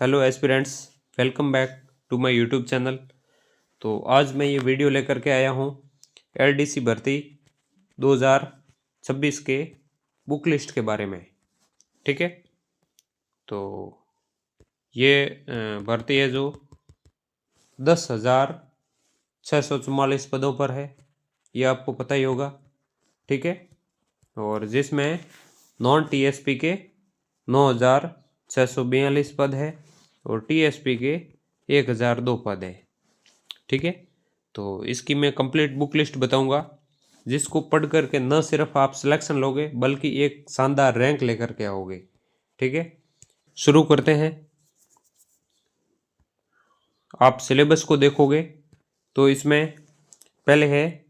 Hello aspirants, welcome back to my YouTube channel. तो आज मैं ये वीडियो लेकर के आया हूँ एलडीसी भर्ती 2026 के बुक लिस्ट के बारे में। ठीक है, तो ये भर्ती है जो 10,644 पदों पर है, ये आपको पता ही होगा। ठीक है, और जिसमें नॉन टीएसपी के 9,642 पद है और टीएसपी के 1,002 पद है। ठीक है, तो इसकी मैं कंप्लीट बुक लिस्ट बताऊंगा, जिसको पढ़ करके न सिर्फ आप सिलेक्शन लोगे बल्कि एक शानदार रैंक लेकर के आओगे। ठीक है, शुरू करते हैं। आप सिलेबस को देखोगे तो इसमें पहले है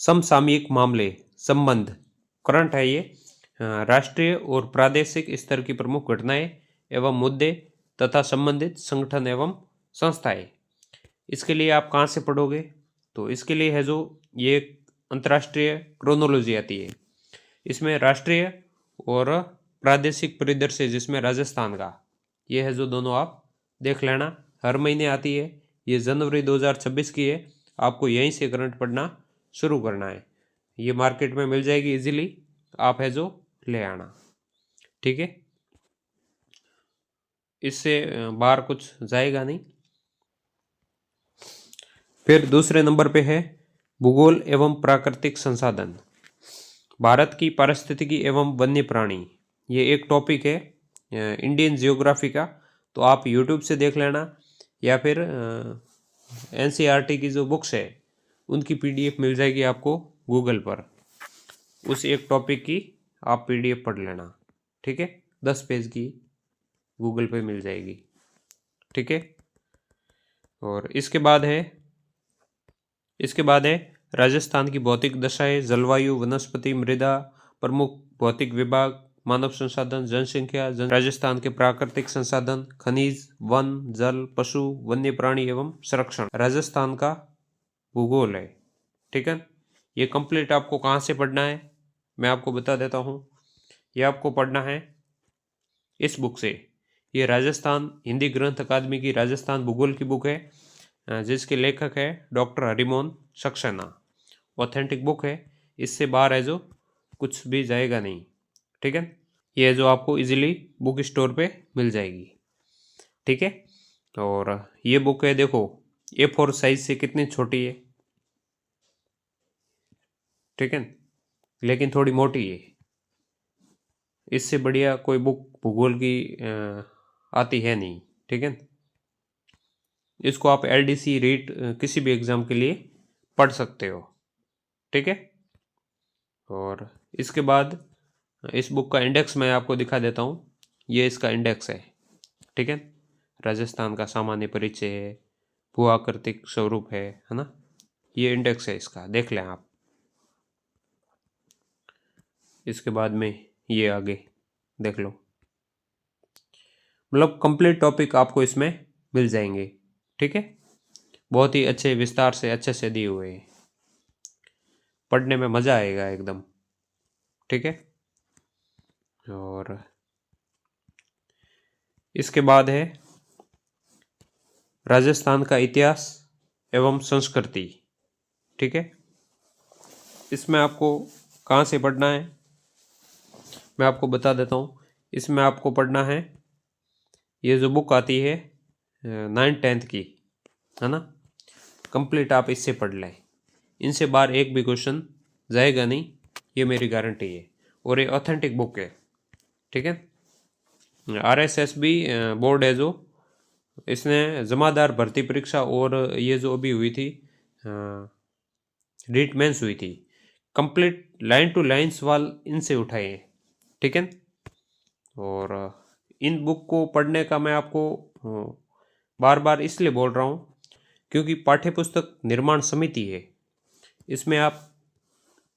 समसामयिक मामले संबंध, करंट है ये। राष्ट्रीय और प्रादेशिक स्तर की प्रमुख घटनाएं एवं मुद्दे तथा संबंधित संगठन एवं संस्थाएं। इसके लिए आप कहाँ से पढ़ोगे? तो इसके लिए है जो ये अंतर्राष्ट्रीय क्रोनोलॉजी आती है, इसमें राष्ट्रीय और प्रादेशिक परिदृश्य जिसमें राजस्थान का, ये है जो दोनों आप देख लेना। हर महीने आती है, ये जनवरी 2026 की है। आपको यहीं से करंट पढ़ना शुरू करना है, ये मार्केट में मिल जाएगी इजीली, आप है जो ले आना। ठीक है, इससे बाहर कुछ जाएगा नहीं। फिर दूसरे नंबर पे है भूगोल एवं प्राकृतिक संसाधन, भारत की पारिस्थितिकी एवं वन्य प्राणी, ये एक टॉपिक है इंडियन जियोग्राफी का। तो आप यूट्यूब से देख लेना या फिर एनसीईआरटी की जो बुक्स है उनकी पीडीएफ मिल जाएगी आपको गूगल पर, उस एक टॉपिक की आप पीडीएफ पढ़ लेना। ठीक है, 10 पेज की गूगल पे मिल जाएगी। ठीक है, और इसके बाद है राजस्थान की भौतिक दशाएं, जलवायु, वनस्पति, मृदा, प्रमुख भौतिक विभाग, मानव संसाधन, जनसंख्या, राजस्थान के प्राकृतिक संसाधन, खनिज, वन, जल, पशु, वन्य प्राणी एवं संरक्षण, राजस्थान का भूगोल है। ठीक है, ये कंप्लीट आपको कहाँ से पढ़ना है मैं आपको बता देता हूँ। ये आपको पढ़ना है इस बुक से, ये राजस्थान हिंदी ग्रंथ अकादमी की राजस्थान भूगोल की बुक है, जिसके लेखक है doctor Harimohan Saxena. Authentic book है, इससे बाहर है जो कुछ भी जाएगा नहीं। ठीक है, ये जो आपको इजीली बुक स्टोर पे मिल जाएगी। ठीक है, और ये बुक है, देखो A4 साइज से कितनी छोटी है। ठीक है, लेकिन थोड़ी मोटी है, इससे बढ़िया कोई बुक भूगोल की आती है नहीं। ठीक है, इसको आप एलडीसी रीट किसी भी एग्ज़ाम के लिए पढ़ सकते हो। ठीक है, और इसके बाद इस बुक का इंडेक्स मैं आपको दिखा देता हूँ, ये इसका इंडेक्स है। ठीक है, राजस्थान का सामान्य परिचय है, भूआकृतिक स्वरूप है ना, ये इंडेक्स है इसका, देख लें आप। इसके बाद में ये आगे देख लो, मतलब कंप्लीट टॉपिक आपको इसमें मिल जाएंगे। ठीक है, बहुत ही अच्छे विस्तार से अच्छे से दिए हुए हैं, पढ़ने में मज़ा आएगा एकदम। ठीक है, और इसके बाद है राजस्थान का इतिहास एवं संस्कृति। ठीक है, इसमें आपको कहाँ से पढ़ना है मैं आपको बता देता हूँ। इसमें आपको पढ़ना है, ये जो बुक आती है 9th-10th की, है ना, कंप्लीट आप इससे पढ़ लें, इनसे बाहर एक भी क्वेश्चन जाएगा नहीं, ये मेरी गारंटी है, और ये ऑथेंटिक बुक है। ठीक है, RSSB बोर्ड है जो, इसने जमादार भर्ती परीक्षा और ये जो अभी हुई थी रीट मेंस हुई थी, कंप्लीट लाइन टू लाइन सवाल इनसे उठाए हैं। ठीक है, और इन बुक को पढ़ने का मैं आपको बार बार इसलिए बोल रहा हूँ क्योंकि पाठ्यपुस्तक निर्माण समिति है, इसमें आप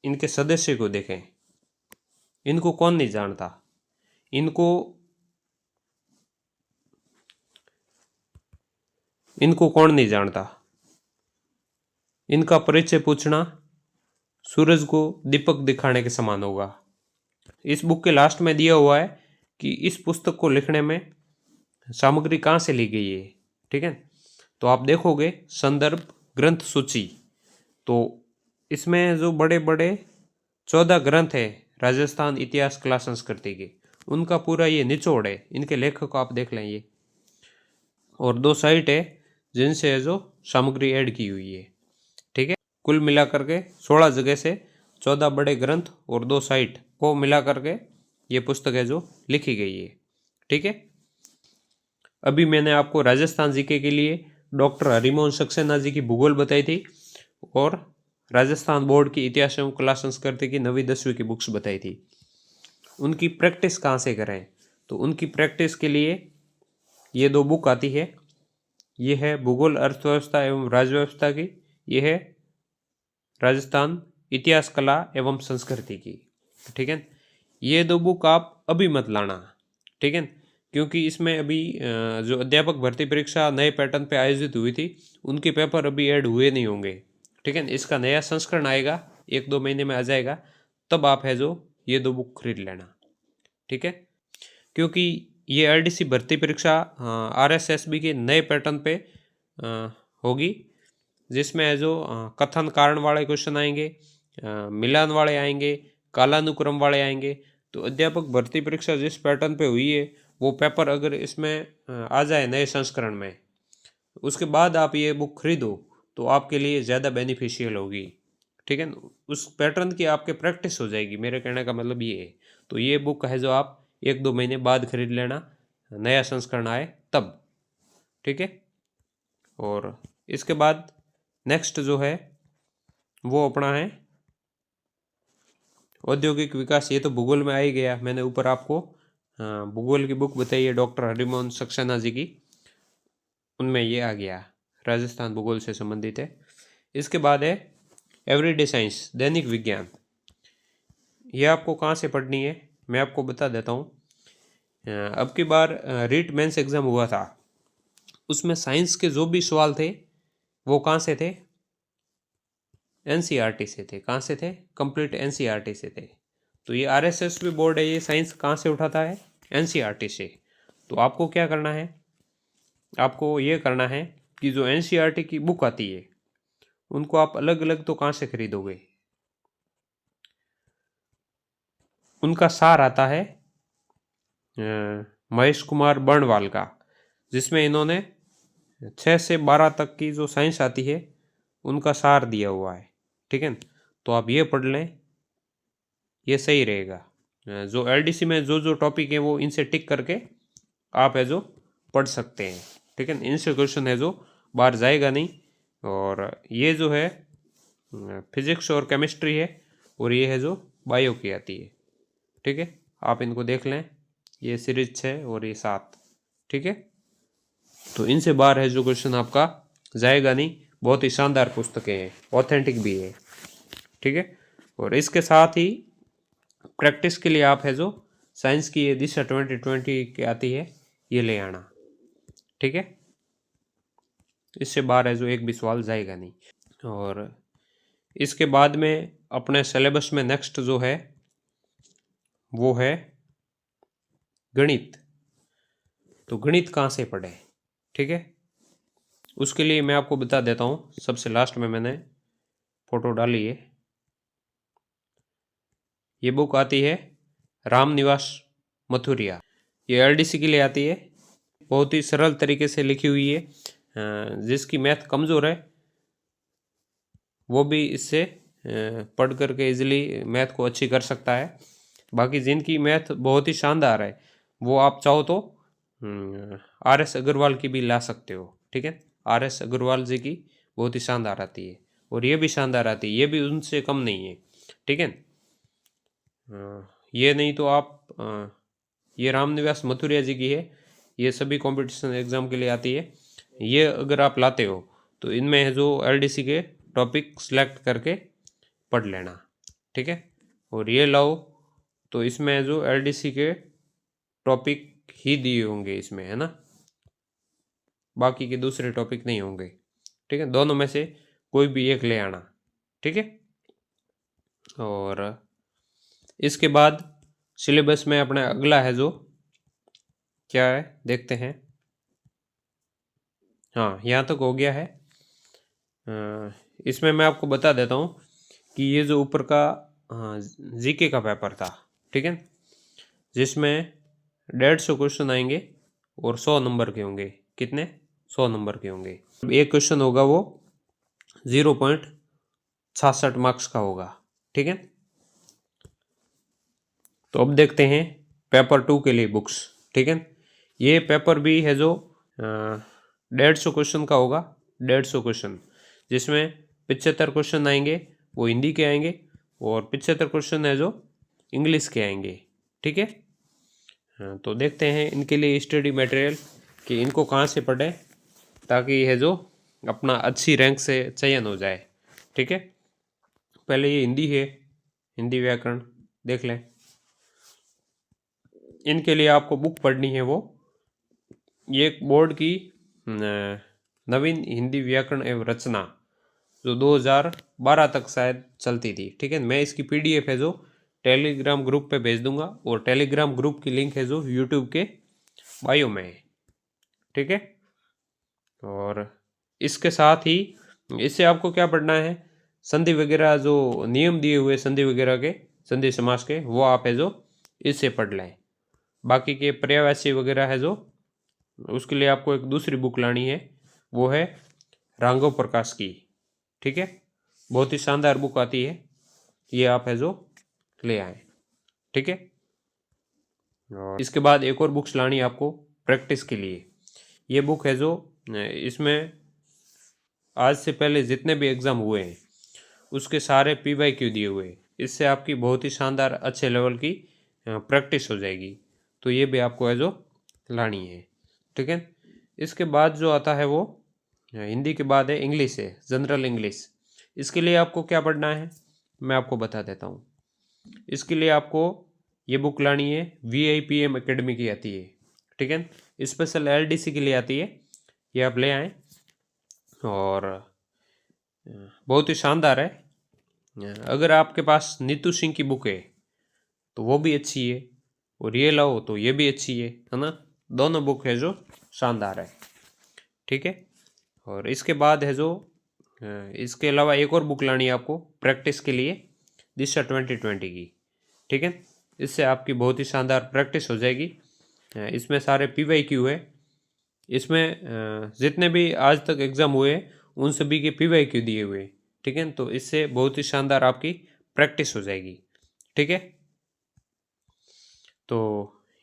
इनके सदस्य को देखें, इनको कौन नहीं जानता, इनको कौन नहीं जानता। इनका परिचय पूछना सूरज को दीपक दिखाने के समान होगा। इस बुक के लास्ट में दिया हुआ है कि इस पुस्तक को लिखने में सामग्री कहाँ से ली गई है, ठीक है। तो आप देखोगे संदर्भ ग्रंथ सूची, तो इसमें जो बड़े बड़े 14 ग्रंथ है राजस्थान इतिहास कला संस्कृति के, उनका पूरा ये निचोड़ है, इनके लेखक को आप देख लें ये। और 2 साइट है जिनसे है जो सामग्री ऐड की हुई है, ठीक है। कुल मिला करके 16 जगह से 14 बड़े ग्रंथ और 2 साइट को मिला करके ये पुस्तक है जो लिखी गई है, ठीक है। अभी मैंने आपको राजस्थान जीके के लिए डॉक्टर हरिमोहन सक्सेना जी की भूगोल बताई थी और राजस्थान बोर्ड की इतिहास एवं कला संस्कृति की 9वीं 10वीं की बुक्स बताई थी। उनकी प्रैक्टिस कहाँ से करें, तो उनकी प्रैक्टिस के लिए ये 2 बुक आती है। ये है भूगोल अर्थव्यवस्था एवं राजव्यवस्था की, ये है राजस्थान इतिहास कला एवं संस्कृति की, ठीक है। ये 2 बुक आप अभी मत लाना, ठीक है, क्योंकि इसमें अभी जो अध्यापक भर्ती परीक्षा नए पैटर्न पे आयोजित हुई थी उनके पेपर अभी ऐड हुए नहीं होंगे, ठीक है। इसका नया संस्करण आएगा 1-2 महीने में आ जाएगा, तब आप है जो ये 2 बुक खरीद लेना, ठीक है। क्योंकि ये आरडीसी भर्ती परीक्षा आरएसएसबी के नए पैटर्न पे होगी, जिसमें है जो कथन कारण वाले क्वेश्चन आएंगे, मिलान वाले आएंगे, कालानुक्रम वाले आएंगे। तो अध्यापक भर्ती परीक्षा जिस पैटर्न पे हुई है वो पेपर अगर इसमें आ जाए नए संस्करण में, उसके बाद आप ये बुक खरीदो तो आपके लिए ज़्यादा बेनिफिशियल होगी, ठीक है। उस पैटर्न की आपके प्रैक्टिस हो जाएगी, मेरे कहने का मतलब ये है। तो ये बुक है जो आप 1-2 महीने बाद खरीद लेना, नया संस्करण आए तब, ठीक है। और इसके बाद नेक्स्ट जो है वो अपना है औद्योगिक विकास। ये तो भूगोल में आ ही गया, मैंने ऊपर आपको भूगोल की बुक बताई है डॉक्टर हरिमोहन सक्सेना जी की, उनमें ये आ गया, राजस्थान भूगोल से संबंधित है। इसके बाद है एवरीडे साइंस, दैनिक विज्ञान। ये आपको कहाँ से पढ़नी है मैं आपको बता देता हूँ। अब की बार रीट मेंस एग्ज़ाम हुआ था, उसमें साइंस के जो भी सवाल थे वो कहाँ से थे, एनसीईआरटी से थे। कहाँ से थे, कंप्लीट एनसीईआरटी से थे। तो ये आरएसएस भी बोर्ड है, ये साइंस कहाँ से उठाता है, एनसीईआरटी से। तो आपको क्या करना है, आपको ये करना है कि जो एनसीईआरटी की बुक आती है उनको आप अलग अलग तो कहाँ से खरीदोगे, उनका सार आता है महेश कुमार बर्णवाल का, जिसमें इन्होंने 6 से 12 तक की जो साइंस आती है उनका सार दिया हुआ है, ठीक है। तो आप ये पढ़ लें, ये सही रहेगा। जो एलडीसी में जो जो टॉपिक है वो इनसे टिक करके आप है जो पढ़ सकते हैं, ठीक है। इनसे क्वेश्चन है जो बाहर जाएगा नहीं। और ये जो है फिजिक्स और केमिस्ट्री है, और ये है जो बायो की आती है, ठीक है। आप इनको देख लें, ये सीरीज 6 और ये 7, ठीक है। तो इनसे बाहर है जो क्वेश्चन आपका जाएगा नहीं, बहुत ही शानदार पुस्तकें हैं, ऑथेंटिक भी है, ठीक है। और इसके साथ ही प्रैक्टिस के लिए आप है जो साइंस की ये दिशा 2020 की आती है, ये ले आना, ठीक है। इससे बाहर है जो एक भी सवाल जाएगा नहीं। और इसके बाद में अपने सिलेबस में नेक्स्ट जो है वो है गणित। तो गणित कहाँ से पढ़े, ठीक है। उसके लिए मैं आपको बता देता हूँ, सबसे लास्ट में मैंने फोटो डाली है। ये बुक आती है रामनिवास मथुरिया, ये एलडीसी के लिए आती है, बहुत ही सरल तरीके से लिखी हुई है। जिसकी मैथ कमज़ोर है वो भी इससे पढ़ करके इजीली मैथ को अच्छी कर सकता है। बाकी जिनकी मैथ बहुत ही शानदार है वो आप चाहो तो आर.एस. अग्रवाल की भी ला सकते हो, ठीक है। आर.एस. अग्रवाल जी की बहुत ही शानदार आती है, और ये भी शानदार आती है, ये भी उनसे कम नहीं है, ठीक है। ये नहीं तो आप ये रामनिवास मथुरिया जी की है, ये सभी कंपटीशन एग्ज़ाम के लिए आती है। ये अगर आप लाते हो तो इनमें है जो एलडीसी के टॉपिक सेलेक्ट करके पढ़ लेना, ठीक है। और ये लाओ तो इसमें जो एलडीसी के टॉपिक ही दिए होंगे इसमें, है ना, बाकी के दूसरे टॉपिक नहीं होंगे, ठीक है। दोनों में से कोई भी एक ले आना, ठीक है। और इसके बाद सिलेबस में अपना अगला है जो क्या है देखते हैं। हाँ, यहाँ तक हो गया है। इसमें मैं आपको बता देता हूँ कि ये जो ऊपर का जीके का पेपर था, ठीक है, जिसमें 150 क्वेश्चन आएंगे और 100 नंबर के होंगे। कितने? 100 नंबर के होंगे। एक क्वेश्चन होगा वो 0.66 मार्क्स का होगा, ठीक है। तो अब देखते हैं पेपर 2 के लिए बुक्स, ठीक है। ये पेपर भी है जो 150 क्वेश्चन का होगा, 150 क्वेश्चन, जिसमें 75 क्वेश्चन आएंगे वो हिंदी के आएंगे और 75 क्वेश्चन है जो इंग्लिश के आएंगे, ठीक है। हाँ, तो देखते हैं इनके लिए स्टडी मटेरियल कि इनको कहाँ से पढ़ें ताकि यह जो अपना अच्छी रैंक से चयन हो जाए, ठीक है। पहले ये हिंदी है, हिंदी व्याकरण देख लें। इनके लिए आपको बुक पढ़नी है वो, ये एक बोर्ड की नवीन हिंदी व्याकरण एवं रचना जो 2012 तक शायद चलती थी, ठीक है। मैं इसकी पीडीएफ है जो टेलीग्राम ग्रुप पे भेज दूंगा और टेलीग्राम ग्रुप की लिंक है जो यूट्यूब के बायो में है, ठीक है। और इसके साथ ही इससे आपको क्या पढ़ना है, संधि वगैरह जो नियम दिए हुए संधि वगैरह के, संधि समास के, वो आप है जो इससे पढ़ लें। बाकी के पर्यायवाची वगैरह है जो उसके लिए आपको एक दूसरी बुक लानी है, वो है राघव प्रकाश की, ठीक है। बहुत ही शानदार बुक आती है, ये आप है जो ले आए, ठीक है। और इसके बाद एक और बुक्स लानी है आपको प्रैक्टिस के लिए। ये बुक है जो इसमें आज से पहले जितने भी एग्ज़ाम हुए हैं उसके सारे PYQ दिए हुए हैं। इससे आपकी बहुत ही शानदार अच्छे लेवल की प्रैक्टिस हो जाएगी। तो ये भी आपको है जो लानी है, ठीक है। इसके बाद जो आता है वो हिंदी के बाद है इंग्लिश है, जनरल इंग्लिश। इसके लिए आपको क्या पढ़ना है मैं आपको बता देता हूँ। इसके लिए आपको ये बुक लानी है, VIPM एकेडमी की आती है, ठीक है। स्पेशल LDC के लिए आती है, ये आप ले आएँ और बहुत ही शानदार है। अगर आपके पास नीतू सिंह की बुक है तो वो भी अच्छी है और ये लाओ तो ये भी अच्छी है ना। दोनों बुक है जो शानदार है, ठीक है। और इसके बाद है जो इसके अलावा एक और बुक लानी है आपको प्रैक्टिस के लिए, दिशा 2020 की, ठीक है। इससे आपकी बहुत ही शानदार प्रैक्टिस हो जाएगी। इसमें सारे PYQ है, इसमें जितने भी आज तक एग्ज़ाम हुए उन सभी के PYQ दिए हुए, ठीक है। तो इससे बहुत ही शानदार आपकी प्रैक्टिस हो जाएगी, ठीक है। तो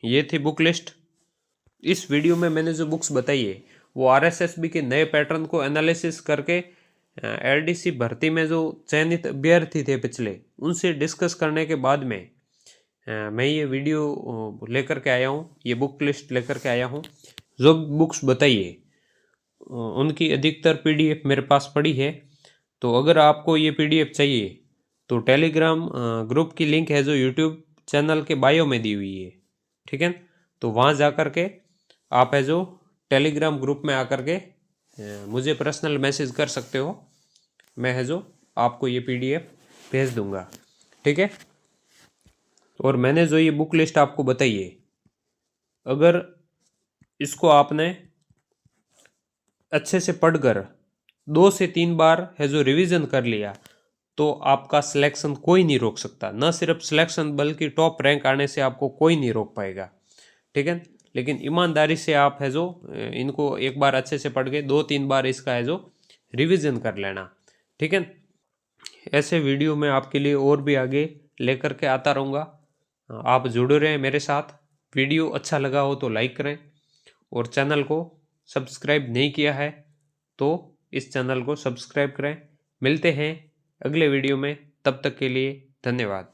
ये थी बुक लिस्ट। इस वीडियो में मैंने जो बुक्स बताई है वो RSSB के नए पैटर्न को एनालिसिस करके LDC भर्ती में जो चयनित अभ्यर्थी थे पिछले, उनसे डिस्कस करने के बाद में मैं ये वीडियो लेकर के आया हूँ, ये बुक लिस्ट लेकर के आया हूँ। जो बुक्स बताइए उनकी अधिकतर PDF मेरे पास पड़ी है। तो अगर आपको ये PDF चाहिए तो टेलीग्राम ग्रुप की लिंक है जो यूट्यूब चैनल के बायो में दी हुई है, ठीक है। तो वहाँ जा कर के आप है जो टेलीग्राम ग्रुप में आकर के मुझे पर्सनल मैसेज कर सकते हो, मैं है जो आपको ये PDF भेज दूंगा, ठीक है। और मैंने जो ये बुक लिस्ट आपको बताई है, अगर इसको आपने अच्छे से पढ़कर 2 से 3 बार है जो रिवीजन कर लिया तो आपका सिलेक्शन कोई नहीं रोक सकता। न सिर्फ सिलेक्शन बल्कि टॉप रैंक आने से आपको कोई नहीं रोक पाएगा, ठीक है। लेकिन ईमानदारी से आप है जो इनको एक बार अच्छे से पढ़ के 2-3 बार इसका है जो रिवीजन कर लेना, ठीक है। ऐसे वीडियो मैं आपके लिए और भी आगे लेकर के आता रहूँगा। आप जुड़े रहें मेरे साथ। वीडियो अच्छा लगा हो तो लाइक करें और चैनल को सब्सक्राइब नहीं किया है तो इस चैनल को सब्सक्राइब करें। मिलते हैं अगले वीडियो में, तब तक के लिए धन्यवाद।